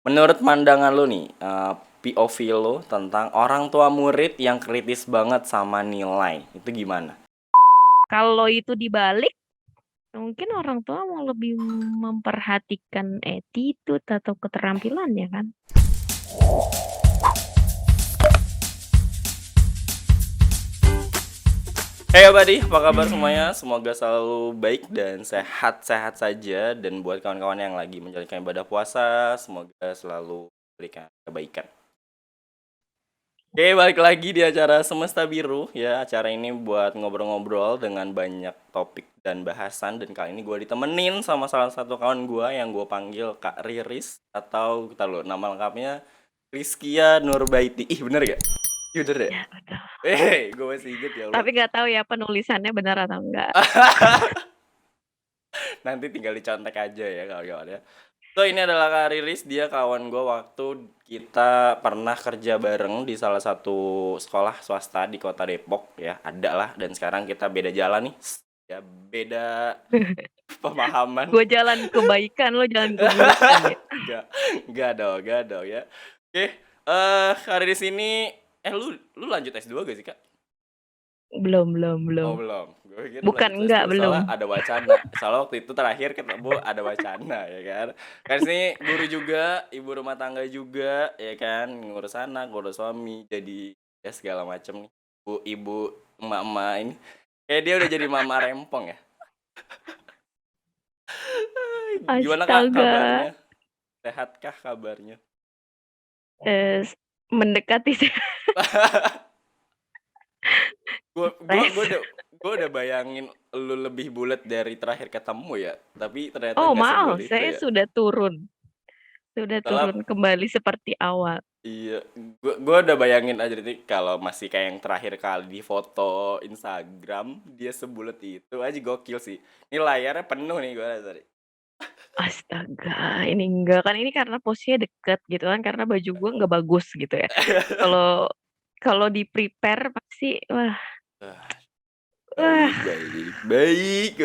Menurut pandangan lu nih, POV lu tentang orang tua murid yang kritis banget sama nilai, itu gimana? Kalau itu dibalik, mungkin orang tua mau lebih memperhatikan attitude atau keterampilan ya kan? Hey buddy, apa kabar semuanya? Semoga selalu baik dan sehat-sehat saja. Dan buat kawan-kawan yang lagi menjalankan ibadah puasa, semoga selalu berikan kebaikan. Oke, balik lagi di acara Semesta Biru ya. Acara ini buat ngobrol-ngobrol dengan banyak topik dan bahasan. Dan kali ini gue ditemenin sama salah satu kawan gue yang gue panggil Kak Riris. Atau, kita lo nama lengkapnya Rizkia Nurbaiti. Ih, bener gak? Iya bener ya? Ya, betul. Gue masih inget ya Allah. Tapi nggak tahu ya penulisannya benar atau enggak. Nanti tinggal dicontek aja ya kawan-kawan ya. So ini adalah Kak Riris, dia kawan gue waktu kita pernah kerja bareng di salah satu sekolah swasta di kota Depok ya, ada lah. Dan sekarang kita beda jalan nih, ya beda pemahaman. Gue jalan kebaikan, lo jalan keburukan ya. Enggak, enggak dong ya. Oke, Kak Riris ini, lu lanjut S2 gak sih Kak? Belum, belum, belum. Oh belum, gue pikir Bukan lanjut enggak, S2, soalnya belum. ada wacana. Soalnya waktu itu terakhir ketemu ada wacana ya kan. Kan sini guru juga, ibu rumah tangga juga ya kan, ngurus anak, ngurus suami, jadi ya segala macem nih. Ibu, emak-emak ini. Kayak dia udah jadi mama rempong ya. Gimana Kak Astaga. kabarnya? Sehatkah kabarnya? Eh, mendekati sih. Stres. Gue udah bayangin lu lebih bulat dari terakhir ketemu ya. Tapi ternyata Oh, nggak sebulat maaf, itu saya ya. sudah turun. Sudah Soalnya turun kembali seperti awal. iya, gua udah bayangin aja nih kalau masih kayak yang terakhir kali di foto Instagram dia sebulet itu aja gokil sih. Ini layarnya penuh nih gua rasa nih. Astaga, ini enggak kan ini karena posisinya deket gitu kan karena baju gue nggak bagus gitu ya. Kalau kalau di prepare pasti wah Ah, wah baik.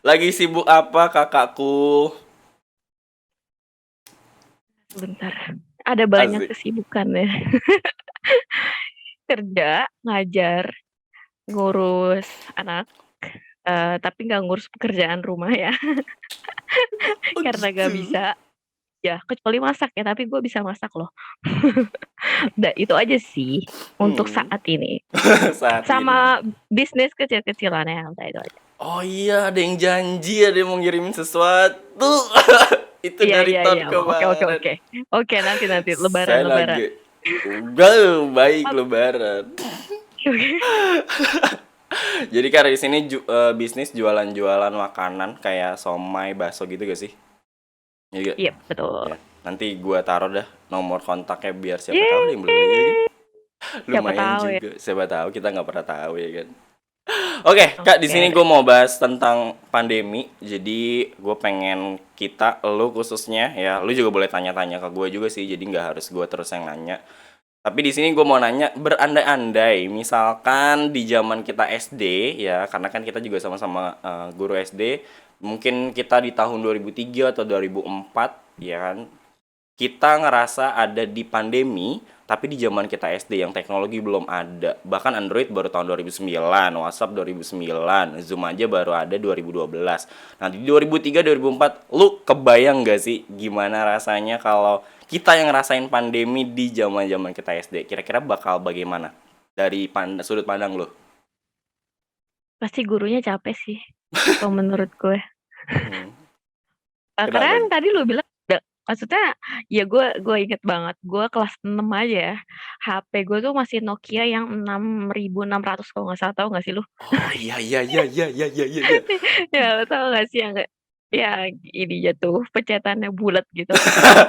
Lagi sibuk apa kakakku? sebentar. Ada banyak Asik. kesibukan ya. Kerja, ngajar, ngurus anak, tapi nggak ngurus pekerjaan rumah ya Oh karena nggak gitu. bisa. Ya, kecuali masak ya, tapi gue bisa masak loh. Udah itu aja sih untuk Hmm. saat ini. Saat ini. Sama bisnis kecil-kecilan ya, udah itu aja. Oh iya, ada yang janji, ada yang mau ngirimin sesuatu. Itu Iya, dari iya, iya. tahun Oke, oke, kemarin. oke. Oke, nanti lebaran, Saya lebaran. lagi udah baik Oke, lebaran. oke. Jadi karena di sini bisnis jualan-jualan makanan kayak somai, bakso gitu gak sih? Iya gak? Iya, betul. Ya. Nanti gua taruh dah nomor kontaknya biar siapa tahu ada yang beli ya kan. Yeay. Siapa Lumayan tahu ya. juga. Siapa tahu kita nggak pernah tahu ya kan. Oke, Kak, di Oke sini deh. gue mau bahas tentang pandemi. Jadi gue pengen kita, lu khususnya ya, lu juga boleh tanya-tanya ke gue juga sih. Jadi nggak harus gue terus yang nanya. Tapi di sini gue mau nanya berandai-andai, misalkan di zaman kita SD ya, karena kan kita juga sama-sama guru SD, mungkin kita di tahun 2003 atau 2004 ya kan, kita ngerasa ada di pandemi, tapi di zaman kita SD yang teknologi belum ada. Bahkan Android baru tahun 2009, WhatsApp 2009, Zoom aja baru ada 2012. Nah, di 2003 2004, lu kebayang gak sih gimana rasanya kalau kita yang ngerasain pandemi di zaman-zaman kita SD? Kira-kira bakal bagaimana? Dari sudut pandang lu? Pasti gurunya capek sih, kalau menurut gue. Hmm. Karena Kenapa? kan tadi lu bilang maksudnya ya gue inget banget, gue kelas 6 aja ya, HP gue tuh masih Nokia yang 6600 kalau nggak salah, tahu nggak sih lu? Oh iya iya iya iya iya iya iya. Iya. Ya lo tahu nggak sih yang kayak ya ininya tuh pencetannya bulat gitu.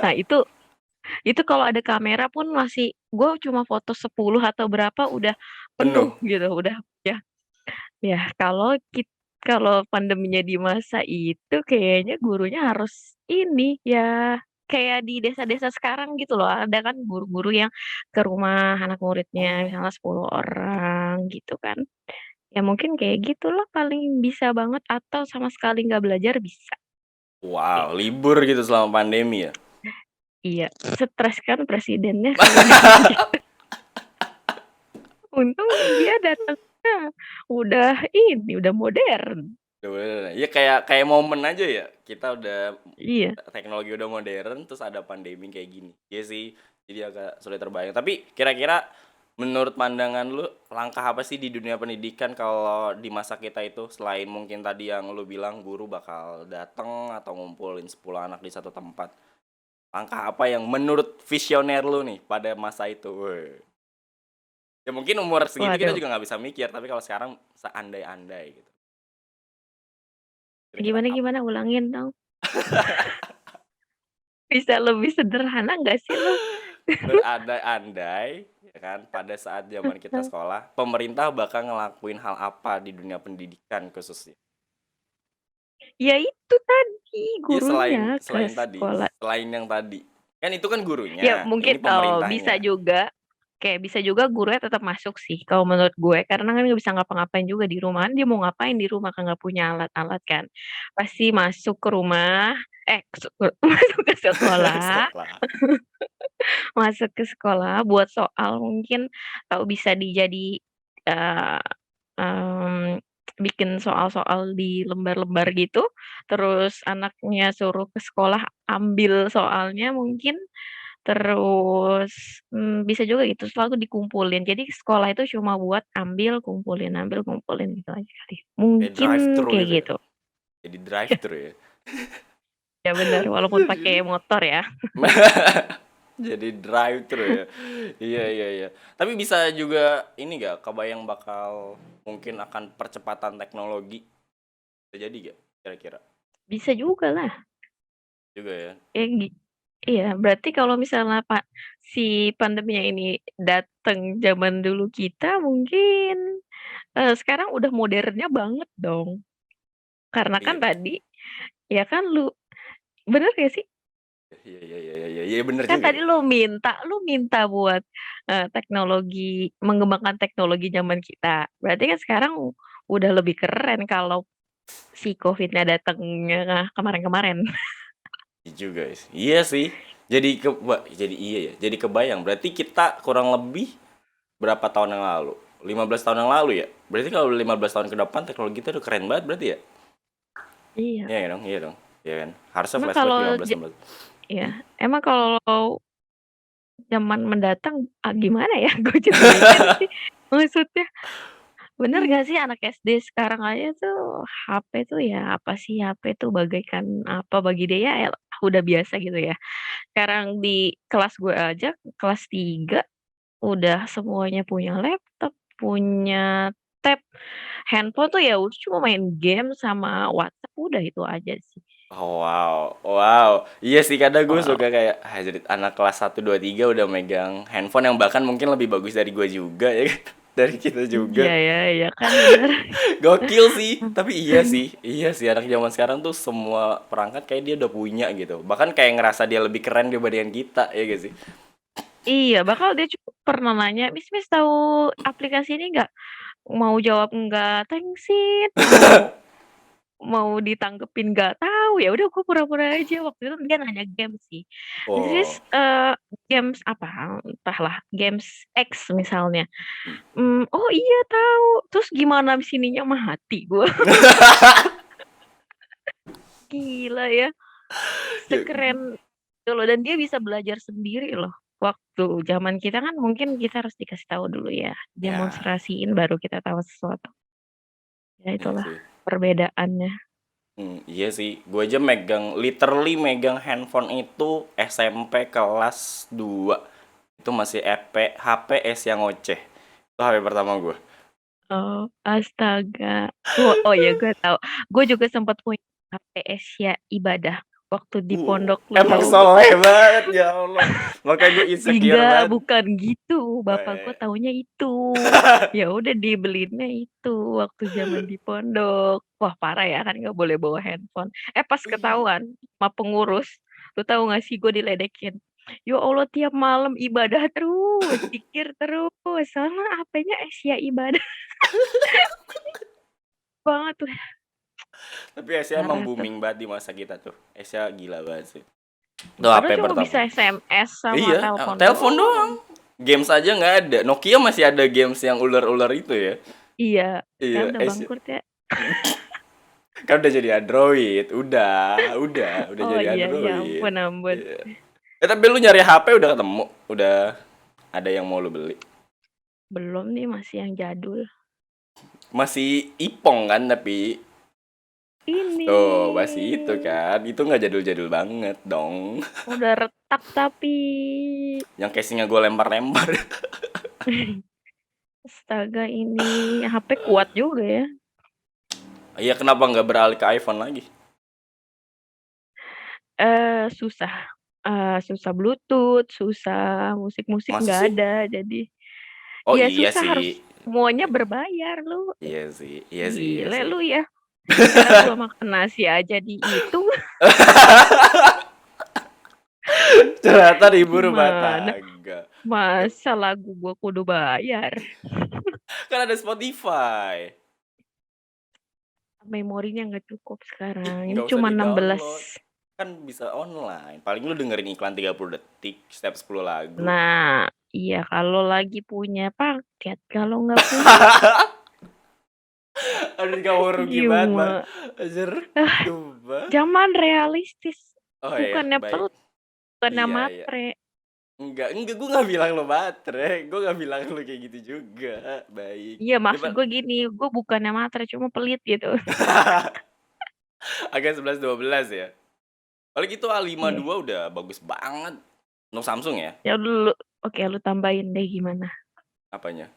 Nah itu kalau ada kamera pun masih gue cuma foto 10 atau berapa udah penuh Penuh. gitu, udah ya. Ya kalau pandeminya di masa itu kayaknya gurunya harus ini ya kayak di desa-desa sekarang gitu loh. Ada kan guru-guru yang ke rumah anak muridnya Oh. misalnya 10 orang gitu kan. Ya mungkin kayak gitulah paling bisa banget atau sama sekali nggak belajar bisa. Wow, Gitu. libur gitu selama pandemi ya. Iya, stres kan presidennya kalau denger gitu. Untung dia datangnya udah ini, udah modern. Ya kayak kayak momen aja ya. Kita udah Iya. teknologi udah modern terus ada pandemi kayak gini. Iya sih. Jadi agak sulit terbayang. Tapi kira-kira menurut pandangan lu langkah apa sih di dunia pendidikan kalau di masa kita itu selain mungkin tadi yang lu bilang guru bakal datang atau ngumpulin 10 anak di satu tempat. Langkah apa yang menurut visioner lu nih pada masa itu? Weh. Ya mungkin umur segitu kita Waduh, juga nggak bisa mikir, tapi kalau sekarang seandai-andai gitu. Kira-kira gimana apa? gimana? Ulangin dong. Bisa lebih sederhana nggak sih lo? Berandai-andai ya kan pada saat zaman kita sekolah, pemerintah bakal ngelakuin hal apa di dunia pendidikan khususnya? Ya itu tadi, Iya selain gurunya ke selain tadi, sekolah. selain yang tadi. Kan itu kan Ya gurunya, mungkin ini bisa pemerintahnya. juga, kayak bisa juga gurunya tetap masuk sih kalau menurut gue, karena kan nggak bisa ngapa-ngapain juga di rumah, kan dia mau ngapain di rumah kan nggak punya alat-alat kan. Pasti masuk ke rumah, masuk ke sekolah, Sekolah. masuk ke sekolah buat soal mungkin, atau bisa eee, mmm, bikin soal-soal di lembar-lembar gitu, terus anaknya suruh ke sekolah ambil soalnya mungkin. Terus, bisa juga gitu selalu dikumpulin. Jadi sekolah itu cuma buat ambil, kumpulin gitu aja kali. Kayak Mungkin drive thru kayak gitu ya. gitu. Jadi drive thru ya. Ya bener, walaupun pakai motor ya. Jadi drive thru ya. Iya iya iya. Tapi bisa juga ini gak kebayang bakal mungkin akan percepatan teknologi. Bisa jadi gak kira-kira? Bisa juga lah. Juga ya. Ya iya, berarti kalau misalnya si pandeminya ini dateng zaman dulu kita mungkin, sekarang udah modernnya banget dong. Karena kan Iya. tadi, ya kan bener gak sih? Iya iya iya iya iya bener Kan juga tadi ya. lu minta buat, mengembangkan teknologi zaman kita. Berarti kan sekarang udah lebih keren kalau si Covid-nya datangnya kemarin-kemarin. Iya juga sih. Iya sih. Jadi iya ya. Jadi kebayang. Berarti kita kurang lebih berapa tahun yang lalu? 15 tahun yang lalu ya? Berarti kalau 15 tahun ke depan teknologi kita udah keren banget berarti ya? Iya. Iya dong, iya dong. Iya kan? Harusnya Emang flashback kalau 15 ja 16. Hmm? ya, emang kalau zaman mendatang, gimana ya? Gue juga mikir sih, maksudnya bener gak sih anak SD sekarang aja tuh HP tuh ya apa sih HP tuh bagaikan apa bagi dia ya udah biasa gitu ya. Sekarang di kelas gue aja, kelas 3 udah semuanya punya laptop, punya tab, handphone tuh ya udah cuma main game sama WhatsApp, udah itu aja sih. Oh, wow. Wow. Iya sih kadang gue Wow, suka kayak jadi anak kelas 1 2 3 udah megang handphone yang bahkan mungkin lebih bagus dari gue juga ya kan. Dari kita iya juga. ya, iya kan bener. Gokil sih. Tapi iya sih. Iya sih anak zaman sekarang tuh semua perangkat kayak dia udah punya gitu. Bahkan kayak ngerasa dia lebih keren dibandingkan kita ya gak sih? Iya, bakal dia pernah nanya, "Miss tahu aplikasi ini nggak?" Mau jawab nggak tengsit, mau mau ditanggepin nggak tahu, ya udah gue pura-pura aja. Waktu itu dia nanya game sih, "This, Oh. games apa?" Entahlah, games X misalnya. Hmm. "Oh iya tahu." Terus gimana abis ininya mati gue. Gila ya, Ya, sekeren itu loh, dan dia bisa belajar sendiri loh. Waktu zaman kita kan mungkin kita harus dikasih tahu dulu ya, ya, demonstrasiin baru kita tahu sesuatu. Ya iya itulah sih. perbedaannya. Iya sih. Gue aja literally megang handphone itu SMP kelas 2. Itu masih HPS yang ngoceh. Itu HP pertama gue. Oh, astaga. Oh ya gue tahu. Gue juga sempat punya HPS ya ibadah waktu di pondok, lu Emang tahu nggak? soleh banget ya Allah. Makanya gue insecure Enggak, banget. bukan gitu. Bapak gue Eh. taunya itu. Ya udah dibeliinnya itu waktu zaman di pondok. Wah parah ya kan nggak boleh bawa handphone. Pas ketahuan sama pengurus, lu tahu nggak sih gue diledekin. Ya Allah tiap malam ibadah terus, zikir terus, sama HP-nya Asia ibadah banget tuh. Tapi Asia emang Parah tuh. booming banget di masa kita tuh. Asia gila banget sih. Tuh HP Padahal cuma pertama. bisa SMS sama Iya, telepon telepon doang. doang. Games aja nggak ada. Nokia masih ada games yang ular-ular itu ya. Iya, Iya, sekarang udah bangkrut ya. kan udah jadi Android. Udah Oh jadi iya, ya Android. ampun ampun. Iya. Tapi lu nyari HP udah ketemu, udah ada yang mau lu beli. Belum nih, masih yang jadul. Masih Ipong kan tapi Ini tuh masih itu kan. Itu nggak jadul-jadul banget dong. udah retak tapi. Yang casingnya gue lempar-lempar. Astaga, ini HP kuat juga ya. Iya, kenapa nggak beralih ke iPhone lagi? Susah. Susah Bluetooth, susah musik-musik Masa nggak sih? ada, jadi Oh ya iya susah, harus sih. semuanya berbayar lu. Iya sih, iya sih, iya Gile sih. lu ya. Kita gua makan nasi aja dihitung, Curhatan ibu rumah gimana? tangga. Masa lagu gua kudu bayar? Kan ada Spotify. Memorinya nggak cukup Ih, sekarang, ini nggak usah cuma 16. di-download. Kan bisa online. Paling lu dengerin iklan 30 detik, setiap 10 lagu. Nah, iya kalau lagi punya paket, kalau nggak punya Aduh, kamu rugi banget, Bang. gimana? Anjir, Ah, sumpah. zaman realistis, Oh iya, bukannya baik. perut, bukannya Iya, iya. matre. Enggak, gue nggak bilang lo baterai, gue nggak bilang lo kayak gitu juga, baik. Iya, maksud Depan gue gini, gue bukannya matre, cuma pelit gitu. agak 11-12 ya. Paling itu Iya, A52 udah bagus banget. Untuk Samsung ya? ya dulu. Oke, lu tambahin deh gimana. Apanya?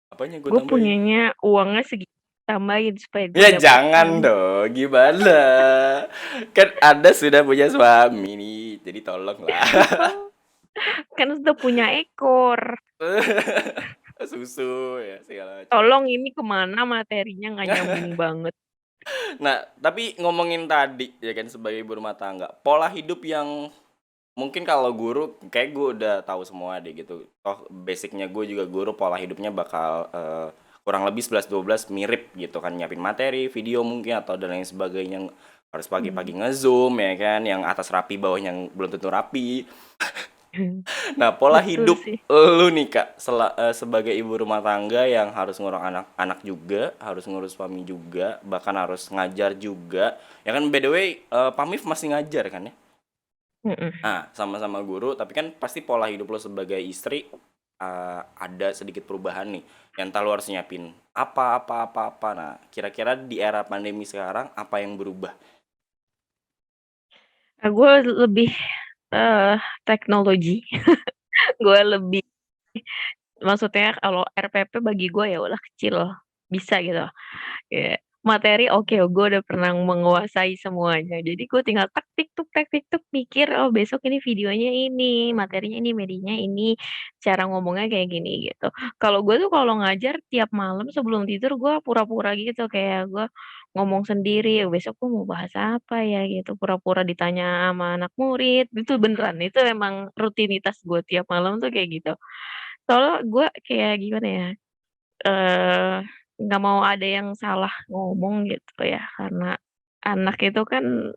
Apanya gue Gue tambahin? punyanya uangnya segitu, tambahin supaya gue Ya dapet jangan dong, gimana? Kan Anda sudah punya suami nih, jadi tolonglah. Oh, kan sudah punya ekor. Susu ya segala macam. Tolong, ini kemana materinya nggak nyambung banget. Nah, tapi ngomongin tadi ya kan sebagai ibu rumah tangga, pola hidup yang mungkin kalau guru kayak gue udah tahu semua deh gitu. Toh basicnya gue juga guru, pola hidupnya bakal kurang lebih 11-12 mirip gitu kan, nyiapin materi, video mungkin atau dan lain sebagainya, harus pagi-pagi nge-zoom ya kan, yang atas rapi bawahnya yang belum tentu rapi. Nah, pola Betul hidup sih. lu nih Kak, sebagai ibu rumah tangga yang harus ngurus anak-anak juga, harus ngurus suami juga, bahkan harus ngajar juga. Ya kan, by the way, Pamif masih ngajar kan ya? Mm-mm. Nah, sama-sama guru, tapi kan pasti pola hidup lo sebagai istri ada sedikit perubahan nih. Yang entah lo harus nyiapin apa. Nah, kira-kira di era pandemi sekarang apa yang berubah? Nah, gue lebih teknologi. Gue lebih, maksudnya kalau RPP bagi gue ya udah kecil, bisa gitu. Ya, materi oke, gue udah pernah menguasai semuanya. Jadi gue tinggal tak tik tuk mikir, oh besok ini videonya ini, materinya ini, medianya ini, cara ngomongnya kayak gini gitu. Kalau gue tuh kalau ngajar tiap malam sebelum tidur gue pura-pura gitu, kayak gue ngomong sendiri, besok gue mau bahas apa ya gitu, pura-pura ditanya sama anak murid, itu beneran, itu emang rutinitas gue tiap malam tuh kayak gitu. Soalnya gue kayak gimana ya, Eee, nggak mau ada yang salah ngomong gitu ya, karena anak itu kan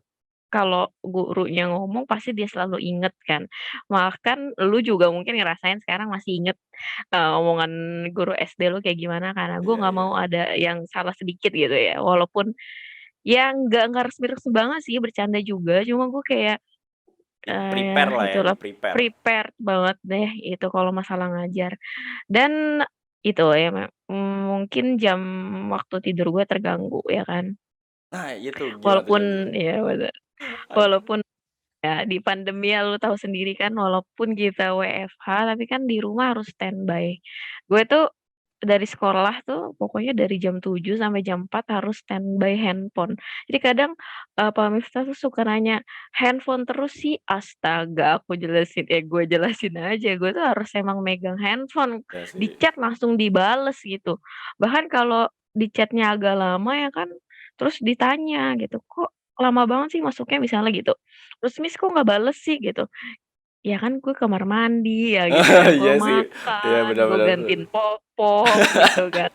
kalau gurunya ngomong pasti dia selalu inget kan. Bahkan lu juga mungkin ngerasain sekarang masih inget, omongan guru SD lu kayak gimana, karena gue Iya, nggak iya. mau ada yang salah sedikit gitu ya. Walaupun ya nggak resmi-resmi banget sih, bercanda juga, cuma gue kayak, Prepare lah ya, di itulah, prepare. prepared banget deh itu kalau masalah ngajar. Dan itu ya, mungkin jam waktu tidur gue terganggu ya kan. Nah, itu gimana tuh jam tidur? Walaupun ya bener, Aduh. walaupun ya di pandemi ya lu tahu sendiri kan, walaupun kita WFH tapi kan di rumah harus standby. Gue tuh dari sekolah tuh pokoknya dari jam 7 sampai jam 4 harus standby handphone. Jadi kadang, Pak Miftah tuh suka nanya, "Handphone terus sih?" Astaga, aku jelasin, gue jelasin aja, gue tuh harus emang megang handphone, Ya di sih. chat langsung dibales gitu. Bahkan kalau di chat-nya agak lama ya kan, terus ditanya gitu, "Kok lama banget sih masuknya?" Misalnya gitu. Terus, "Miss kok nggak bales sih?" Gitu. Ya kan gue kamar mandi ya gitu kan, gue Iya sih. Iya, makan, benar gue benar. gantiin popok gitu kan.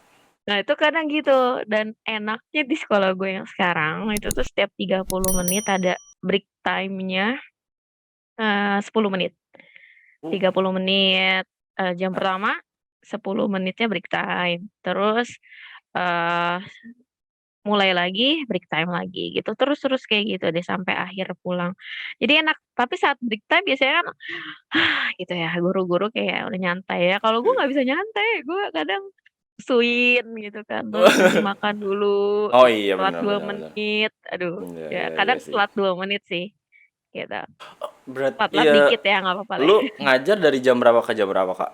Nah itu kadang gitu, dan enaknya di sekolah gue yang sekarang, itu tuh setiap 30 menit ada break time-nya, 10 menit. Uh, 30 menit, jam nah, pertama, 10 menitnya break time. Terus, eee, mulai lagi, break time lagi gitu, terus kayak gitu deh sampai akhir pulang. Jadi enak, tapi saat break time biasanya kan, gitu ya, guru-guru kayak udah nyantai ya, kalau gue nggak bisa nyantai, gue kadang suin gitu kan, terus ngasih makan dulu, oh iya, telat benar 2 benar benar. menit, aduh, Iya ya iya iya kadang sih. telat 2 menit sih, gitu. Telat-telat Iya, dikit ya nggak apa-apa lah lu ya. ngajar dari jam berapa ke jam berapa, Kak?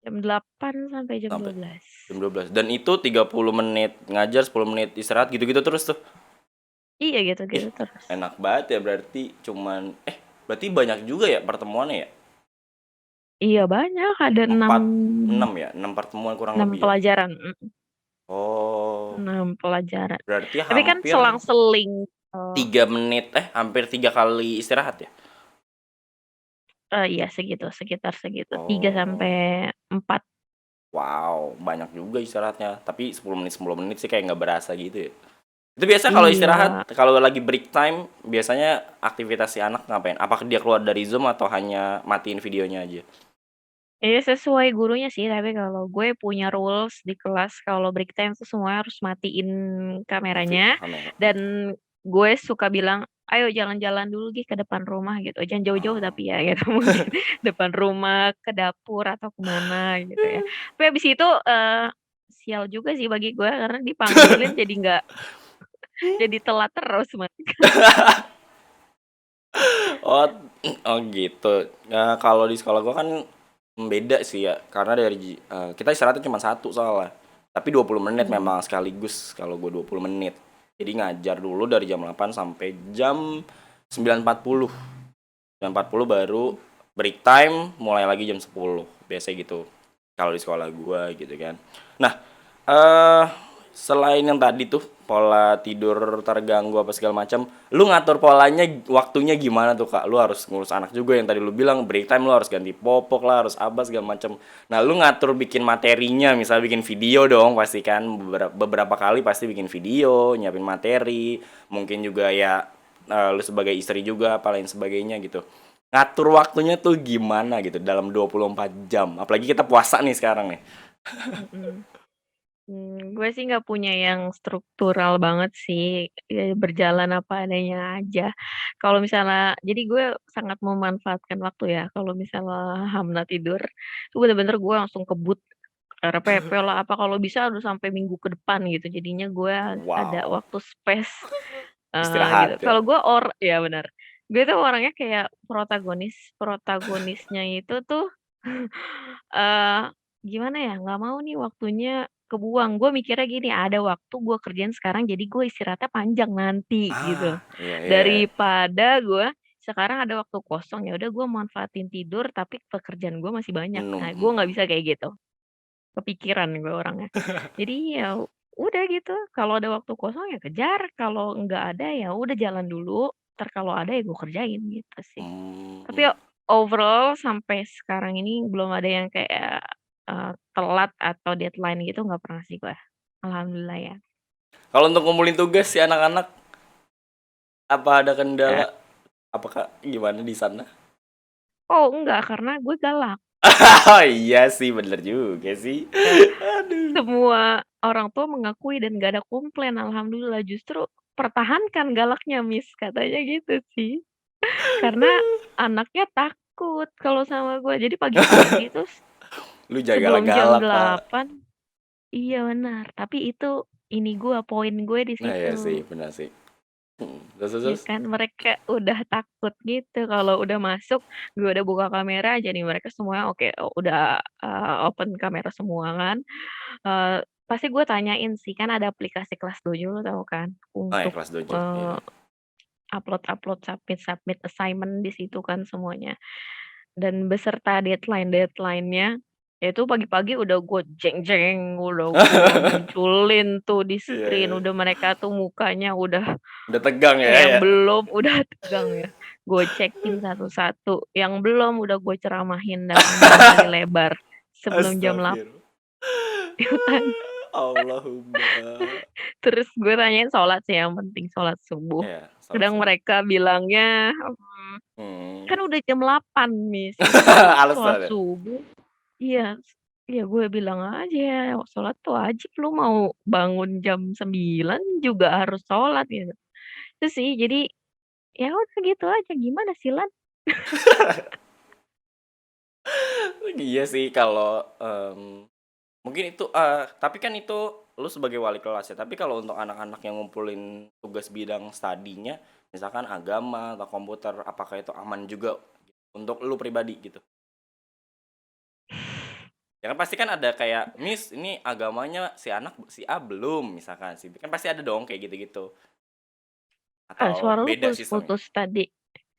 Jam 8 sampai jam Sampai 12. jam 12. Dan itu 30 menit ngajar, 10 menit istirahat gitu-gitu terus tuh. Iya Ih, gitu-gitu terus. enak banget ya, berarti cuman berarti banyak juga ya pertemuannya ya? Iya banyak, ada 6 Empat, 6 ya? 6 pertemuan kurang 6 lebih ya? pelajaran, Oh, 6 pelajaran. berarti Tapi kan hampir selang-seling, 3 menit, hampir 3 kali istirahat ya? iya segitu, sekitar segitu, 3 sampai Oh, 4. wow, banyak juga istirahatnya. Tapi 10 menit sih kayak nggak berasa gitu ya. Itu biasa kalau istirahat, Iya. kalau lagi break time, biasanya aktivitas si anak ngapain? Apakah dia keluar dari Zoom atau hanya matiin videonya aja? Iya sesuai gurunya sih, tapi kalau gue punya rules di kelas kalau break time tuh semua harus matiin kameranya, Kamera. dan gue suka bilang, "Ayo jalan-jalan dulu gi ke depan rumah," gitu, "jangan jauh-jauh Oh. tapi ya," gitu, mungkin depan rumah, ke dapur, atau ke mana gitu ya. Tapi habis itu, sial juga sih bagi gue karena dipanggilin jadi nggak jadi telat terus mereka. Oh, oh gitu. Nah, kalau di sekolah gua kan beda sih ya, karena kita istirahatnya cuma satu soalnya. Tapi 20 menit Mmm, memang sekaligus kalau gua 20 menit. Jadi ngajar dulu dari jam 8 sampai jam 9.40. 9.40 baru break time, mulai lagi jam 10. Biasanya gitu. Kalau di sekolah gua gitu kan. Nah, eh selain yang tadi tuh pola tidur terganggu apa segala macam, lu ngatur polanya waktunya gimana tuh, Kak? Lu harus ngurus anak juga yang tadi lu bilang break time lu harus ganti popok lah, harus apa segala macam. Nah, lu ngatur bikin materinya, misalnya bikin video dong pasti kan beberapa kali pasti bikin video, nyiapin materi, mungkin juga ya lu sebagai istri juga apa lain sebagainya gitu. Ngatur waktunya tuh gimana gitu dalam 24 jam. Apalagi kita puasa nih sekarang nih. mhm. Gue sih nggak punya yang struktural banget sih, berjalan apa adanya aja. Kalau misalnya jadi gue sangat memanfaatkan waktu ya, kalau misalnya Hamna tidur, itu bener-bener gue langsung kebut, RPP lah, apa kalau bisa udah sampai minggu ke depan gitu. Jadinya gue ada Wow, waktu space, gitu. istirahat ya. Kalau gue ya benar, gue tuh orangnya kayak protagonisnya itu tuh Eee, gimana ya, nggak mau nih waktunya kebuang. Gue mikirnya gini, ada waktu gue kerjain sekarang, jadi gue istirahatnya panjang nanti, Ah, gitu. iya iya. Daripada gue sekarang ada waktu kosong, ya udah gue manfaatin tidur, tapi pekerjaan gue masih banyak. Nah, gue nggak bisa kayak gitu, kepikiran gue orangnya. Jadi ya udah gitu, kalau ada waktu kosong ya kejar, kalau nggak ada ya udah jalan dulu, entar kalau ada ya gue kerjain, gitu sih. Tapi Mmm. overall sampai sekarang ini belum ada yang kayak, telat atau deadline gitu nggak pernah sih gue, alhamdulillah ya. Kalau untuk ngumpulin tugas si anak-anak, apa ada Eee, kendala? Apakah gimana di sana? oh enggak, karena gue galak. Oh iya sih, bener juga sih. Ya, Aduh. semua orang tua mengakui dan nggak ada komplain, alhamdulillah. Justru, "Pertahankan galaknya, Miss," katanya gitu sih. Karena anaknya takut kalau sama gue. Jadi pagi-pagi tuh Lu jangan sebelum jam galak-galak, Kak. 8. Iya benar, tapi itu ini gue, poin gue di Nah, iya sih, situ. benar sih. Terus terus Ya terus? kan, mereka udah takut gitu kalau udah masuk, gue udah buka kamera, jadi mereka semua oke, udah, open kamera semua kan, pasti gue tanyain sih, kan ada aplikasi Kelas Dojo lo tahu kan, Oh ya, untuk, kelas dojo, eee, iya. upload-upload, submit-submit assignment di situ kan semuanya. Dan beserta deadline-nya, ya itu pagi-pagi udah gue udah gue munculin tuh di Iya screen, iya. udah mereka tuh mukanya udah Udah tegang ya yang ya? belum udah tegang ya, gue cekin satu-satu, yang belum udah gue ceramahin dan panjang kali lebar sebelum jam 8 Astagfirullah. kan. Allahumma. Terus gue tanyain sholat sih yang penting, sholat subuh. Iya, salah Kadang satu. mereka bilangnya, Hmm. Kan udah jam 8 Miss, itu kan sholat Alasan ya? subuh. Iya, iya gue bilang aja, "Sholat tuh wajib, lu mau bangun jam 9 juga harus sholat," gitu. Itu sih, jadi ya udah gitu aja, gimana sih, Lan? Iya sih kalau mungkin itu tapi kan itu lu sebagai wali kelas ya. Tapi kalau untuk anak-anak yang ngumpulin tugas bidang studinya, misalkan agama atau komputer, apakah itu aman juga untuk lu pribadi gitu? Ya kan pasti kan ada kayak, "Miss, ini agamanya si anak si A belum," misalkan si B. Kan pasti ada dong kayak gitu-gitu. Atau Suara lu beda sistemnya? putus-putus tadi.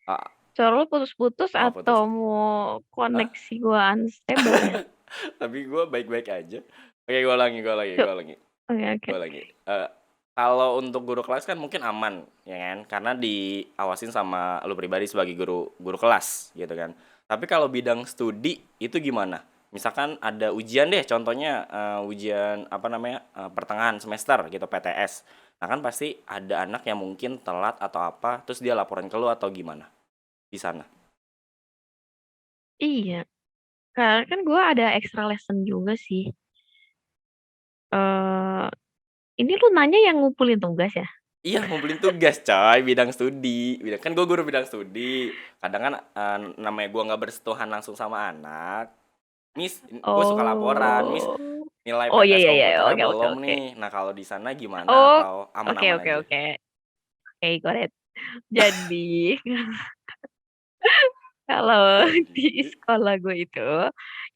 Ah, Suara lu putus-putus oh atau putus. mau Hah? koneksi gua unstable ya? Tapi gue baik-baik aja. Oke, gue ulangi, gue ulangi, Cuk, gue ulangi. oke oke. Gue lagi, kalau untuk guru kelas kan mungkin aman, ya kan? Karena diawasin sama lu pribadi sebagai guru guru kelas, gitu kan. Tapi kalau bidang studi itu gimana? Misalkan ada ujian deh, contohnya ujian apa namanya pertengahan semester gitu PTS. Nah kan pasti ada anak yang mungkin telat atau apa, terus dia laporan ke lu atau gimana di sana? Iya, karena kan gua ada extra lesson juga sih. Eee, ini lu nanya yang ngumpulin tugas ya? Iya, ngumpulin tugas coy, bidang studi. Kan gue guru bidang studi. Kadang kan namanya gue nggak bersentuhan langsung sama anak. Miss, gue suka laporan, Miss, Oh. nilai Oh, iya PTS iya iya, komputernya oke oke belum oke. nih. Nah, kalau di sana gimana Oh, atau oke aman-aman oke aja? oke. Oke, got it. Jadi, kalau di Jadi, sekolah gue itu,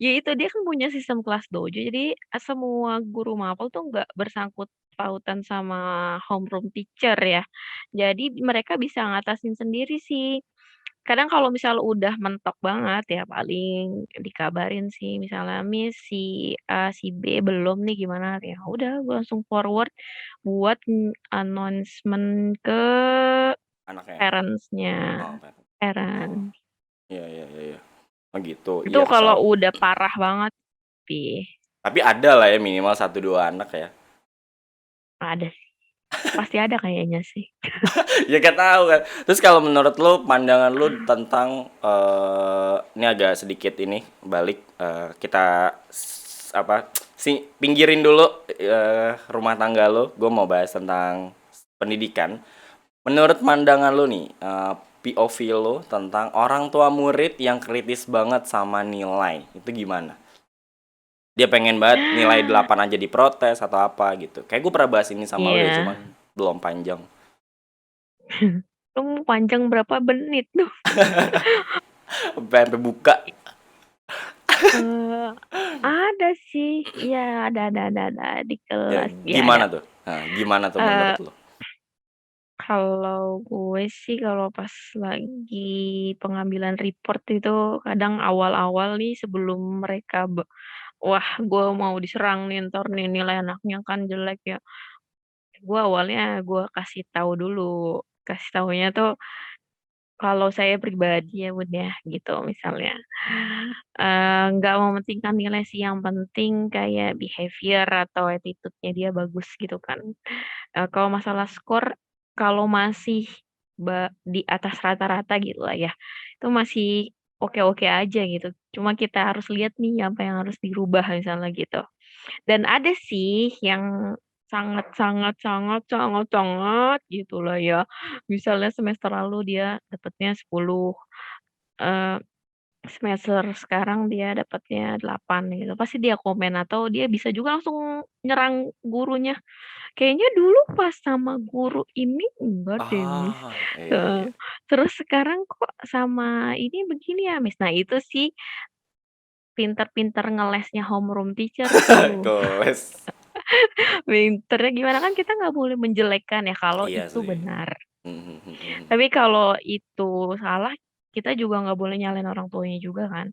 ya itu dia kan punya sistem kelas dojo, jadi semua guru mapel tuh nggak bersangkut pautan sama homeroom teacher ya. Jadi mereka bisa ngatasin sendiri sih. Kadang kalau misal udah mentok banget ya paling dikabarin sih misalnya, "Miss si A, si B belum nih gimana?" Ya udah gue langsung forward buat announcement ke anaknya. parents-nya, Oh, oh, parent. iya iya iya. Iya. Oh gitu, Itu iya kalau kesal. udah parah banget sih, Tapi ada lah ya minimal satu dua anak ya. ada sih, pasti ada kayaknya sih. Ya gak tahu kan. Terus kalau menurut lu pandangan lu tentang ini agak sedikit ini balik kita apa pinggirin dulu rumah tangga lu. Gue mau bahas tentang pendidikan. Menurut pandangan lu nih POV lu tentang orang tua murid yang kritis banget sama nilai itu gimana? Dia pengen banget nilai 8 aja diprotes atau apa gitu. Kayak gue pernah bahas ini sama lu deh, Iya, cuman belum panjang. lu mau panjang berapa menit tuh? Sampai buka. Eee, ada sih, iya ada di Ya, kelas, iya ada. gimana tuh? Nah, gimana tuh menurut Eee, lo? kalau gue sih kalau pas lagi pengambilan report itu kadang awal-awal nih sebelum mereka wah gue mau diserang nih entar nih nilai anaknya kan jelek ya. Gue awalnya gue kasih tahu dulu, kasih taunya tuh kalau saya pribadi ya Bun ya gitu misalnya, nggak mementingkan nilai sih yang penting kayak behavior atau attitude-nya dia bagus gitu kan. Kalau masalah skor, kalau masih di atas rata-rata gitu lah ya, itu masih oke-oke aja gitu. Cuma kita harus lihat nih apa yang harus dirubah misalnya gitu. Dan ada sih yang sangat sangat sangat sangat sangat gitulah ya, misalnya semester lalu dia dapatnya 10, eee, semester sekarang dia dapatnya 8 gitu, pasti dia komen atau dia bisa juga langsung nyerang gurunya. Kayaknya dulu pas sama guru ini enggak deh, Miss, Ah, iya heeh, iya. terus sekarang kok sama ini begini ya, Miss. Nah itu sih pinter-pinter ngelesnya homeroom teacher tuh. Keles. Pinternya gimana, kan kita nggak boleh menjelekkan ya kalau Iya itu sih. benar. Mhm mhm mhm. Tapi kalau itu salah, kita juga nggak boleh nyalain orang tuanya juga kan.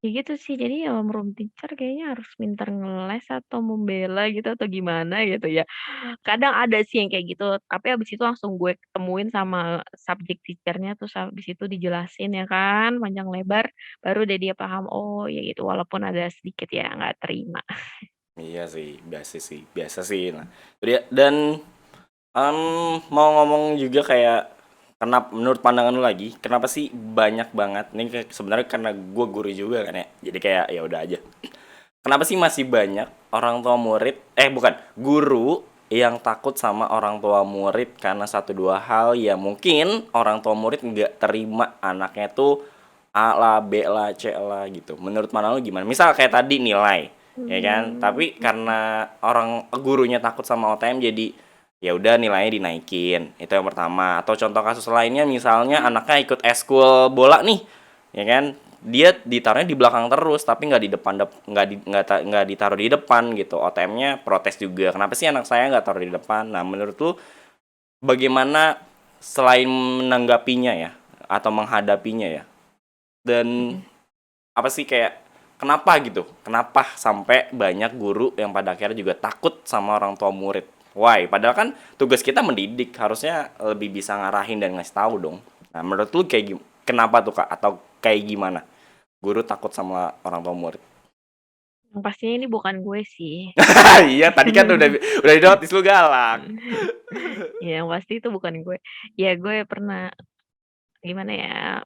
Ya gitu sih, jadi ya homeroom teacher kayaknya harus pinter ngeles atau membela gitu atau gimana gitu ya. Kadang ada sih yang kayak gitu, tapi habis itu langsung gue ketemuin sama subject teacher-nya, terus habis itu dijelasin ya kan, panjang lebar, baru deh dia paham, oh ya gitu, walaupun ada sedikit ya nggak terima. Iya sih, biasa sih, biasa sih. Nah, dia dan mau ngomong juga kayak kenapa menurut pandangan lu lagi, kenapa sih banyak banget ini sebenarnya karena gue guru juga kan ya. Jadi kayak ya udah aja. Kenapa sih masih banyak orang tua murid bukan, guru yang takut sama orang tua murid karena satu dua hal ya mungkin orang tua murid nggak terima anaknya tuh A lah, B lah, C lah gitu. Menurut mana lu gimana? Misal kayak tadi nilai, ya kan? Hmm, Tapi karena orang gurunya takut sama OTM jadi ya udah nilainya dinaikin. Itu yang pertama. Atau contoh kasus lainnya misalnya anaknya ikut eskul bola nih, ya kan? Dia ditaruhnya di belakang terus tapi nggak di depan nggak ditaruh di depan gitu. OTM-nya protes juga. Kenapa sih anak saya nggak taruh di depan? Nah, menurut lu bagaimana selain menanggapinya ya atau menghadapinya ya? Dan mm-mm. apa sih kayak kenapa gitu? Kenapa sampai banyak guru yang pada akhirnya juga takut sama orang tua murid? Why? Padahal kan tugas kita mendidik, harusnya lebih bisa ngarahin dan ngasih tahu dong. Nah, menurut lu kayak kenapa tuh Kak? Atau kayak gimana? Guru takut sama orang tua murid. Yang pastinya ini bukan gue sih. Iya, tadi kan udah di notice lu galak. Ya, yang pasti itu bukan gue. Ya, gue pernah gimana ya,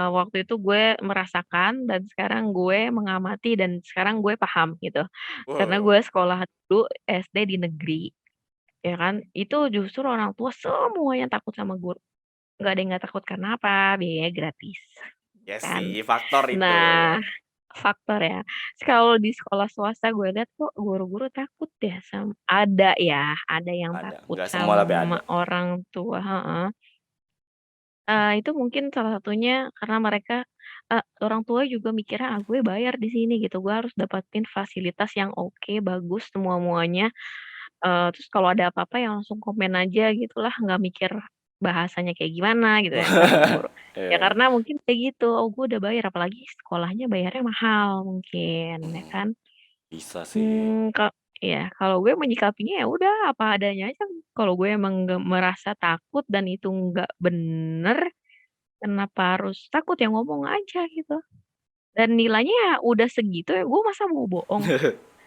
waktu itu gue merasakan dan sekarang gue mengamati dan sekarang gue paham gitu. Karena Wow. gue sekolah dulu SD di negeri, ya kan, itu justru orang tua semuanya takut sama guru. Nggak ada yang nggak takut karena apa? Biayanya gratis, Ya kan. sih, faktor itu. Nah, faktor ya. Kalau di sekolah swasta gue lihat kok guru-guru takut ya ada yang Ada, takut nggak semua tapi sama ada. orang tua, heeh. Itu mungkin salah satunya karena mereka orang tua juga mikirnya, "Ah, gue bayar di sini gitu, gue harus dapatin fasilitas yang oke, bagus semua-muanya." Terus kalau ada apa-apa ya langsung komen aja gitulah, nggak mikir bahasanya kayak gimana gitu ya sama guru. Ya Iya. karena mungkin kayak gitu, "Oh, gue udah bayar," apalagi sekolahnya bayarnya mahal mungkin, ya Hmm, kan. bisa sih. Mmm, ka iya, kalau gue menyikapinya ya udah apa adanya aja. Kalau gue emang nggak merasa takut dan itu nggak bener, kenapa harus takut, ya ngomong aja gitu. Dan nilainya ya udah segitu ya, gue masa mau bohong.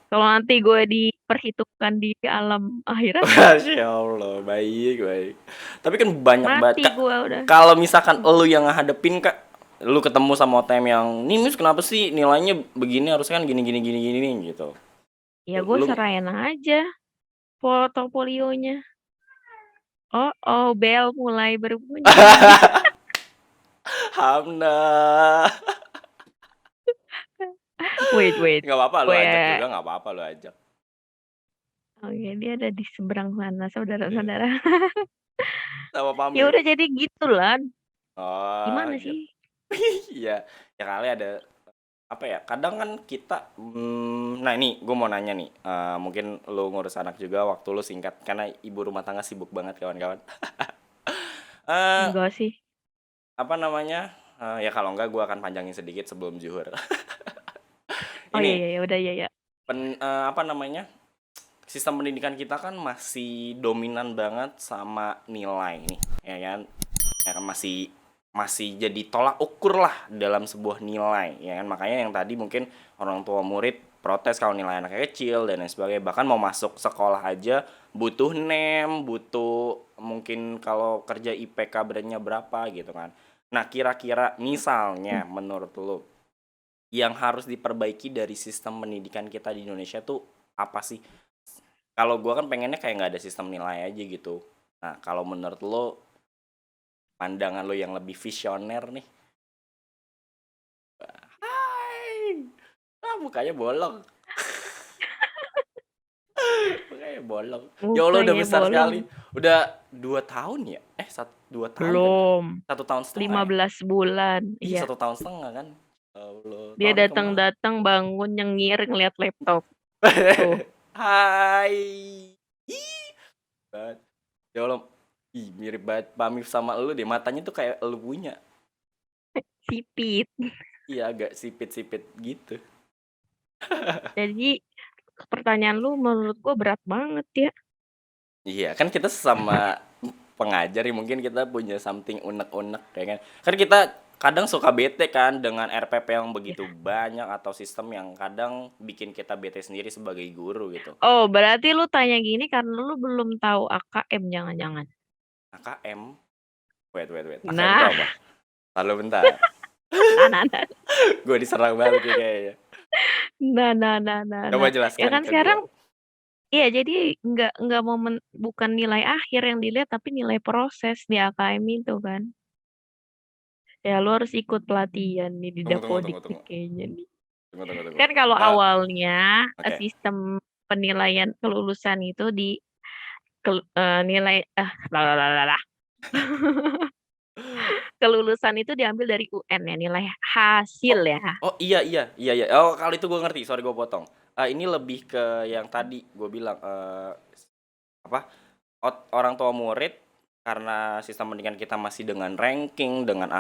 Kalau nanti gue diperhitungkan di alam akhirat, Masya Allah, baik, baik. Tapi kan banyak banget, mati Kak. gue udah. Kalau misalkan Mhm. lu yang ngadepin, Kak, lu ketemu sama OTM yang, nih Miss kenapa sih nilainya begini, harusnya kan gini, gini, gini, gini, gitu. Ya gue Lu, serahin aja portofolionya. Oh oh, bel mulai berbunyi. Hamna. Wait wait, Nggak apa-apa, lu gue ajak juga, nggak apa-apa, lu ajak. oke, dia ada di seberang sana, Iya. saudara-saudara. Sama Ya pamit. udah jadi gitulah, Oh, gimana gitu. sih? Iya. Ya kali ada apa ya, kadang kan kita nah ini gue mau nanya nih, mungkin lu ngurus anak juga, waktu lu singkat karena ibu rumah tangga sibuk banget kawan-kawan. eh Enggak sih. apa namanya, ya kalau enggak gue akan panjangin sedikit sebelum zuhur. Oh, iya Ini iya, ya udah, iya iya. apa namanya, sistem pendidikan kita kan masih dominan banget sama nilai nih, ya kan? Ya kan masih masih jadi tolak ukur lah dalam sebuah nilai, ya kan? Makanya yang tadi mungkin orang tua murid protes kalau nilai anaknya kecil dan lain sebagainya, bahkan mau masuk sekolah aja butuh nem, butuh mungkin kalau kerja IPK beratnya berapa gitu kan. Nah, kira-kira misalnya menurut lo yang harus diperbaiki dari sistem pendidikan kita di Indonesia tuh apa sih? Kalau gua kan pengennya kayak nggak ada sistem nilai aja gitu. Nah, kalau menurut lo, pandangan lo yang lebih visioner nih. Hai. Mukanya bolong. Mukanya bolong. Ya Allah udah Mukanya besar bolong. sekali. Udah 2 tahun ya? 2 tahun kan? Belum, 1 tahun setengah ya? 15 bulan, Ih, iya. 1 tahun setengah kan? Ya Allah, Dia tahun kemarin. datang-datang bangun nyengir ngeliat laptop. Tuh, Hai. Ih, banget. Ya Allah. Ih, mirip banget Pamif sama lu deh. Matanya tuh kayak lu punya. sipit. Iya, agak sipit-sipit gitu. Jadi pertanyaan lu menurut gua berat banget ya. Iya, kan kita sesama pengajar ya mungkin kita punya something unek-unek ya kan. Kan kita kadang suka bete kan dengan RPP yang begitu Iya. banyak atau sistem yang kadang bikin kita bete sendiri sebagai guru gitu. Oh, berarti lu tanya gini karena lu belum tahu AKM jangan-jangan. AKM, Wait, wait, wait. AKM itu Nah, apa? Lalu bentar. nah, nah, nah, Gue diserang balik nih kayaknya. nah. Coba Ya jelaskan kan ke gue. sekarang, iya jadi nggak bukan nilai akhir yang dilihat, tapi nilai proses di AKM itu kan. Ya lu harus ikut pelatihan nih di Tunggu, tunggu, tunggu, Dapodik nih tunggu. kayaknya nih. Tunggu, tunggu, tunggu. Kan kalau awalnya Oke. sistem penilaian kelulusan itu nilai lah. Kelulusan itu diambil dari UN ya, nilai hasil Oh, ya. oh iya, iya, iya, iya. Oh, kalau itu gue ngerti. Sorry gue potong. Ini lebih ke yang tadi gue bilang apa? Orang tua murid karena sistem pendidikan kita masih dengan ranking, dengan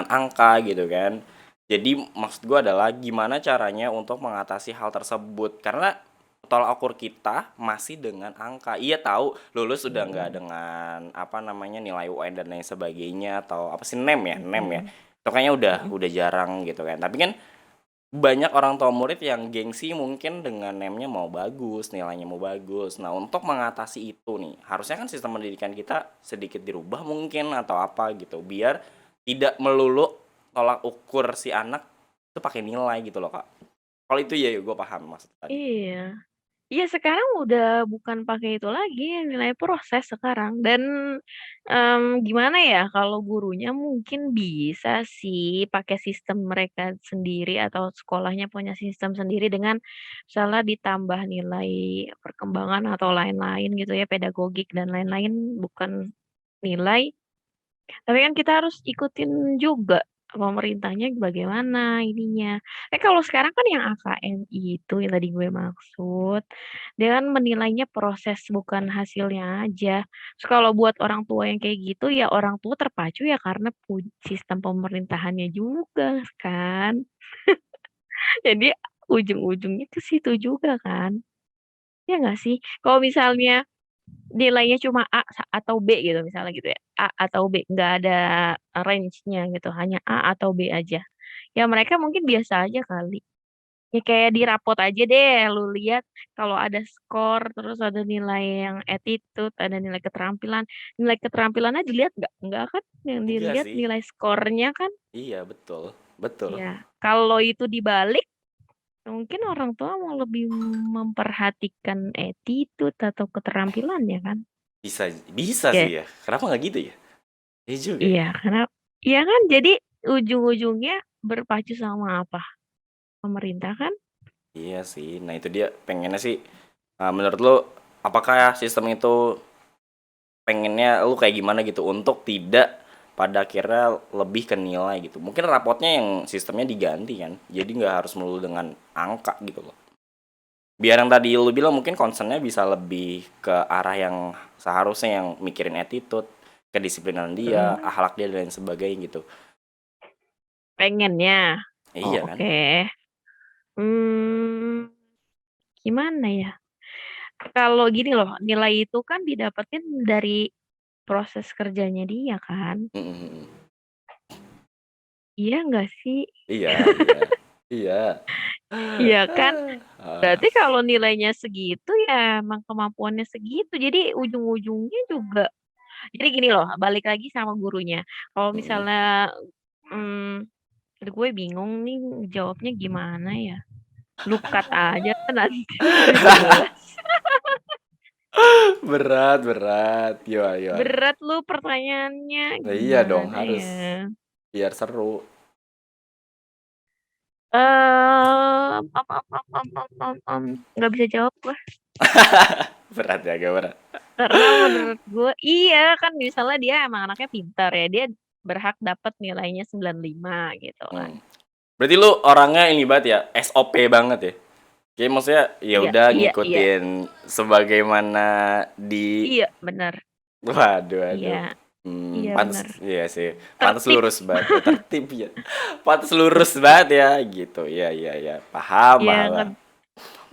angka gitu kan. Jadi maksud gue adalah gimana caranya untuk mengatasi hal tersebut karena tolak ukur kita masih dengan angka. Iya tahu lulus sudah nggak dengan apa namanya nilai UN dan lain sebagainya atau apa sih nem ya. Itu kayaknya udah jarang gitu kan. Tapi kan banyak orang tua murid yang gengsi mungkin dengan nemnya mau bagus, nilainya mau bagus. Nah, untuk mengatasi itu nih, harusnya kan sistem pendidikan kita sedikit dirubah mungkin atau apa gitu, biar tidak melulu tolak ukur si anak itu pakai nilai gitu loh, Kak. Kalau itu ya gue paham maksud tadi. Iya. Iya sekarang udah bukan pakai itu lagi, nilai proses sekarang. Dan gimana ya, kalau gurunya mungkin bisa sih pakai sistem mereka sendiri atau sekolahnya punya sistem sendiri dengan misalnya ditambah nilai perkembangan atau lain-lain gitu ya, pedagogik dan lain-lain, bukan nilai. Tapi kan kita harus ikutin juga pemerintahnya bagaimana ininya. Kalau sekarang kan yang AKM itu yang tadi gue maksud, dia kan menilainya proses bukan hasilnya aja. Terus kalau buat orang tua yang kayak gitu ya orang tua terpacu ya karena sistem pemerintahannya juga kan. Jadi ujung-ujungnya ke situ juga kan. Ya nggak sih? Kalau misalnya nilainya cuma atau B gitu misalnya gitu ya, A atau B, nggak ada range-nya gitu, hanya A atau B aja. Ya mereka mungkin biasa aja kali. Ya kayak di rapot aja deh, lu lihat kalau ada skor, terus ada nilai yang attitude, ada nilai keterampilan. Nilai keterampilannya dilihat nggak? Nggak kan? Yang Enggak dilihat sih. nilai skornya kan? Iya, betul. Betul. Ya, kalau itu dibalik, mungkin orang tua mau lebih memperhatikan attitude atau keterampilannya kan? Bisa bisa Ya, sih ya. Kenapa nggak gitu ya? Iya juga ya. iya, karena iya kan, jadi ujung-ujungnya berpacu sama apa? Pemerintah kan? Iya sih. Nah, itu dia pengennya sih menurut lu apakah sistem itu pengennya lu kayak gimana gitu untuk tidak pada akhirnya lebih ke nilai gitu. Mungkin rapotnya yang sistemnya diganti kan. Jadi nggak harus melulu dengan angka gitu loh. Biar yang tadi lu bilang mungkin concernnya bisa lebih ke arah yang seharusnya yang mikirin attitude, kedisiplinan dia, Mhm. akhlak dia dan lain sebagainya gitu. Pengennya. Oh, Iya kan? oke. Hmm, gimana ya? Kalau gini loh, nilai itu kan didapetin dari proses kerjanya dia kan? Mhm, mhm. Iya nggak sih? Iya, iya. Iya. Iya kan? Ah, Berarti kalau nilainya segitu ya emang kemampuannya segitu. Jadi ujung-ujungnya juga. Jadi gini loh, balik lagi sama gurunya. Kalau mhm. misalnya hmm, aduh gue bingung nih jawabnya gimana ya. Lu cut aja nanti nggak jelas. Berat, berat. Gimana? Berat lu pertanyaannya Nah, iya dong, gimana harus ya? biar seru. Nggak bisa jawab gua. Berat ya, agak berat. Karena menurut gue iya kan misalnya dia emang anaknya pintar ya, dia berhak dapat nilainya 95 gitu kan. Hmm. Berarti lu orangnya ini banget ya, SOP banget ya. Kayak maksudnya ya Iya, udah iya, iya. ngikutin sebagaimana di Iya, benar. waduh, waduh. Iya, iya Pantes benar. iya sih. Pantes Tertib. lurus banget ya, tertib ya. Pantes lurus banget ya gitu. Iya, iya, iya. Paham, Ya paham nggak lah.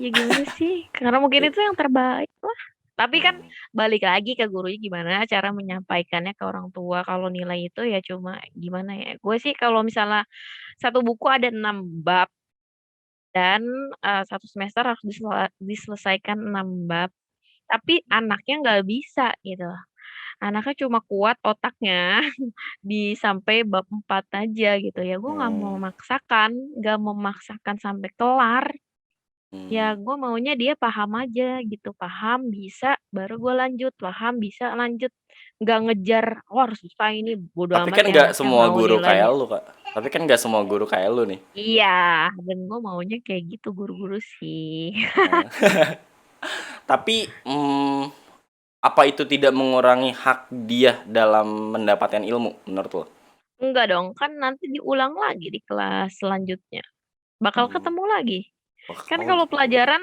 ya gimana sih? Karena mungkin I- itu yang terbaik lah. Tapi kan hmm. balik lagi ke gurunya gimana cara menyampaikannya ke orang tua. Kalau nilai itu ya cuma gimana ya? Gue sih kalau misalnya satu buku ada 6 bab dan satu semester harus diselesaikan 6 bab. Tapi anaknya nggak bisa gitu. anaknya cuma kuat otaknya di sampai bab 4 aja gitu ya, gue Hmm, nggak memaksakan sampai kelar. Ya hmm. gue maunya dia paham aja gitu, paham bisa baru gue lanjut, paham bisa lanjut, nggak ngejar, "Oh harus susah ini," bodo Tapi amat kan ya nggak anaknya semua mau guru nilainya. kayak lu, Kak. Tapi kan nggak semua guru kayak lu nih. Iya, dan gue maunya kayak gitu guru-guru sih. Eh, Tapi apa itu tidak mengurangi hak dia dalam mendapatkan ilmu menurut lo? Enggak dong, kan nanti diulang lagi di kelas selanjutnya, bakal Hmm. ketemu lagi. Kan Oh kalau gitu. pelajaran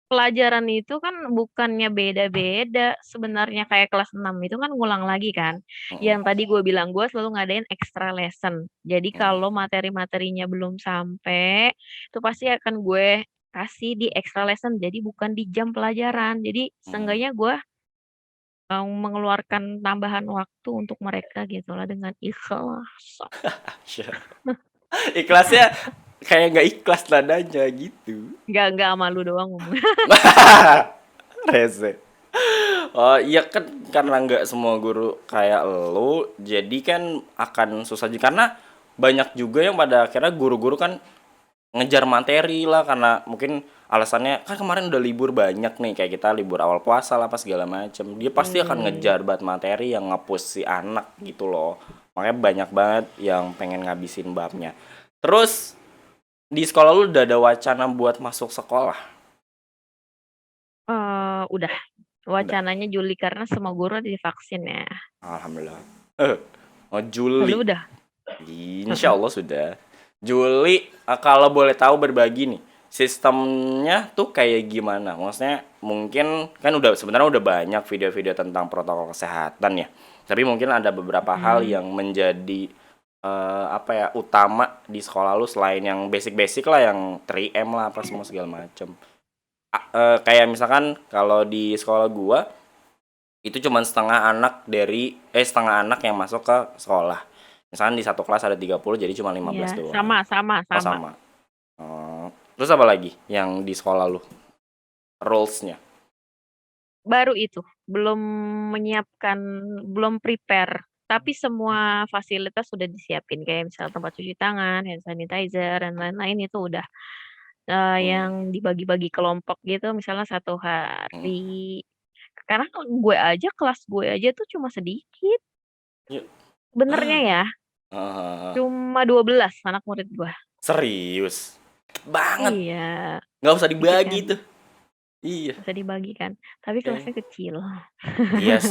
pelajaran itu kan bukannya beda-beda sebenarnya kayak kelas 6 itu kan ngulang lagi kan. Mm-mm. Yang tadi gue bilang gue selalu ngadain extra lesson. Jadi Mm. kalau materi-materinya belum sampai, itu pasti akan gue kasih di extra lesson. Jadi bukan di jam pelajaran. Jadi Mm. seenggaknya gue mengeluarkan tambahan waktu untuk mereka gitu lah dengan ikhlas. Ikhlasnya kayak nggak ikhlas nadanya gitu. Nggak malu doang ngomong. Rese. Oh iya kan karena nggak semua guru kayak lo, jadi kan akan susah juga karena banyak juga yang pada akhirnya guru-guru kan ngejar materi lah karena mungkin alasannya kan kemarin udah libur banyak nih kayak kita libur awal puasa lah apa segala macem, dia pasti akan Hmm. ngejar banget materi yang nge-push si anak gitu loh, makanya banyak banget yang pengen ngabisin babnya. Terus di sekolah lu udah ada wacana buat masuk sekolah? Udah. Udah. Wacananya Juli karena semua guru divaksin ya. Alhamdulillah. Oh Juli. Lu udah? Insya Heeh. Allah sudah. Juli, kalau boleh tahu berbagi nih, sistemnya tuh kayak gimana? Maksudnya mungkin kan udah sebenarnya udah banyak video-video tentang protokol kesehatan ya. Tapi mungkin ada beberapa hal Hmm. yang menjadi apa ya utama di sekolah lu selain yang basic-basic lah yang 3M lah apa semua segala macem. Kayak misalkan kalau di sekolah gua itu cuman setengah anak yang masuk ke sekolah. Misalkan di satu kelas ada 30 jadi cuma 15 Iya, doang. sama sama Oh sama. sama. Terus apa lagi yang di sekolah lu? Rules-nya. Baru itu, belum menyiapkan, belum prepare. Tapi semua fasilitas sudah disiapin kayak misal tempat cuci tangan, hand sanitizer dan lain-lain itu udah Hmm. yang dibagi-bagi kelompok gitu misalnya satu Hmm. hari. Karena kelas gue aja tuh cuma sedikit. Ya. Benernya ya, Heeh. cuma 12 anak murid gua. Serius. Banget. Iya, Nggak usah dikit dibagi kan? tuh. Iya. Bisa dibagikan. Tapi Eh. kelasnya kecil. Iya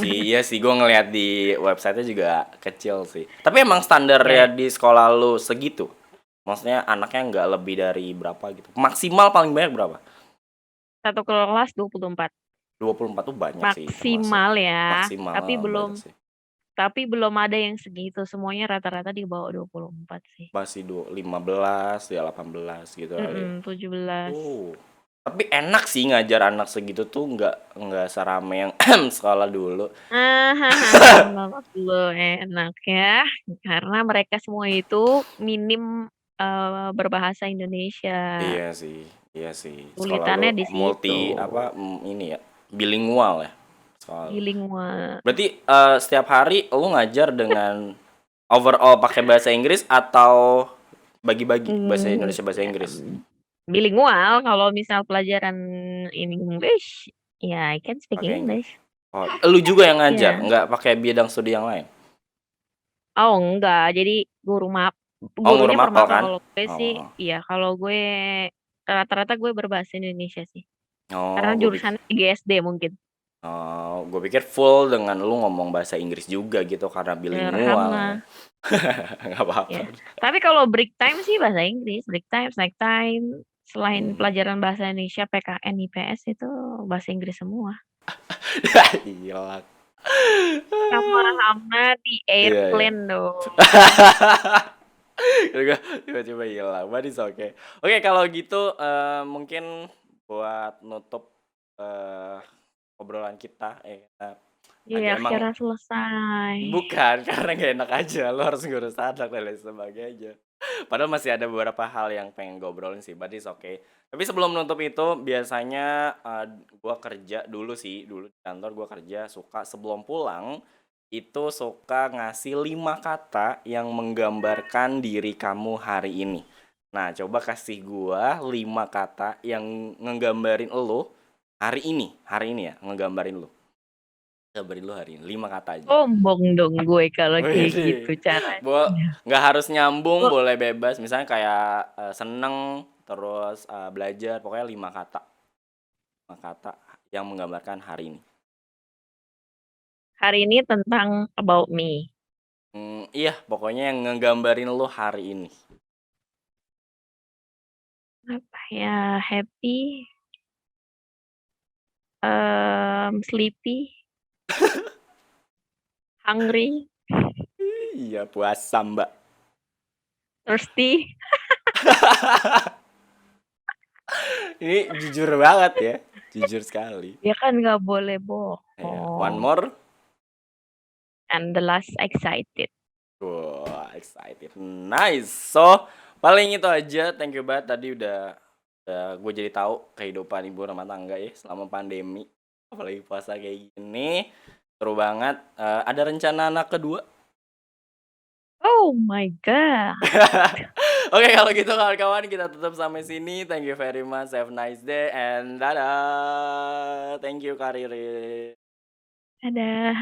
sih, gue ngeliat di websitenya juga kecil sih. Tapi emang standar Ya, ya ya. di sekolah lu segitu? Maksudnya anaknya nggak lebih dari berapa gitu? Maksimal paling banyak berapa? Satu kelas 24. 24 tuh banyak sih termasuk. Maksimal ya. Maksimal Tapi belum banyak sih. tapi belum ada yang segitu. Semuanya rata-rata di bawah 24 sih. Masih 15 ya 18 gitu kali ya. 17. Oh. Tapi enak sih ngajar anak segitu tuh nggak serame yang sekolah dulu. Menurut lo enak ya. Karena mereka semua itu minim berbahasa Indonesia. Iya sih, iya sih. Sekolah lu Sulitannya di situ. multi apa ini ya, bilingual ya sekolah lu. Bilingual. Berarti setiap hari lu ngajar dengan overall pakai bahasa Inggris atau bagi-bagi bahasa Hmm, Indonesia bahasa Inggris? bilingual kalau misal pelajaran in English, ya I can speak Pakai Inggris. English. Oh, lu juga yang ngajar, Ya. nggak pakai bidang studi yang lain? Oh enggak, jadi Oh, ngurus gurunya mapel permapel kan? kalau gue sih, Oh, iya kalau gue rata-rata gue berbahasa Indonesia sih. Karena oh, gue pikir, jurusannya GSD mungkin. oh, gue pikir full dengan lu ngomong bahasa Inggris juga gitu karena bilingual. Alhamdulillah. Nggak apa-apa. Ya. Tapi kalau break time sih bahasa Inggris, break time, snack time, selain Hmm. pelajaran bahasa Indonesia, PKN, IPS itu bahasa Inggris semua. Gila. Sama-sama di Iya, iya. airplane dong. Tiba-tiba hilang, but it's okay. Oke, kalau gitu mungkin buat nutup eh obrolan kita Iya, agak emang akhirnya selesai. bukan karena gak enak aja lo harus ngurus anak dan lain sebagainya. Padahal masih ada beberapa hal yang pengen gue obrolin sih, but it's okay. Tapi sebelum nutup itu biasanya gua kerja dulu sih, dulu di kantor gua kerja suka sebelum pulang itu suka ngasih 5 kata yang menggambarkan diri kamu hari ini. Nah, coba kasih gua 5 kata yang ngegambarin lo hari ini ya, ngegambarin lo. Gambarin lo hari ini, 5 kata aja. Sombong dong gue kalau kayak gitu Widih. caranya. Nggak harus nyambung, Gue boleh bebas. Misalnya kayak seneng, terus belajar, pokoknya 5 kata. 5 kata yang menggambarkan hari ini. hari ini tentang about me. Iya, pokoknya yang ngegambarin lo hari ini. Apa ya? Happy, sleepy, hungry, Iya, puasa, Mbak. thirsty. Ini jujur banget ya. Jujur sekali. Ya kan nggak boleh Iya, one bohong. more. And the last excited. Wah, excited. Nice. So, paling itu aja. Thank you banget tadi udah gue jadi tahu kehidupan ibu rumah tangga ya selama pandemi. Apalagi puasa kayak gini. Seru banget. Ada rencana anak kedua? Oh my god. Oke, kalau gitu kawan-kawan kita tutup sampai sini. Thank you very much. Have a nice day and dadah. Thank you Kak Riri. Dadah.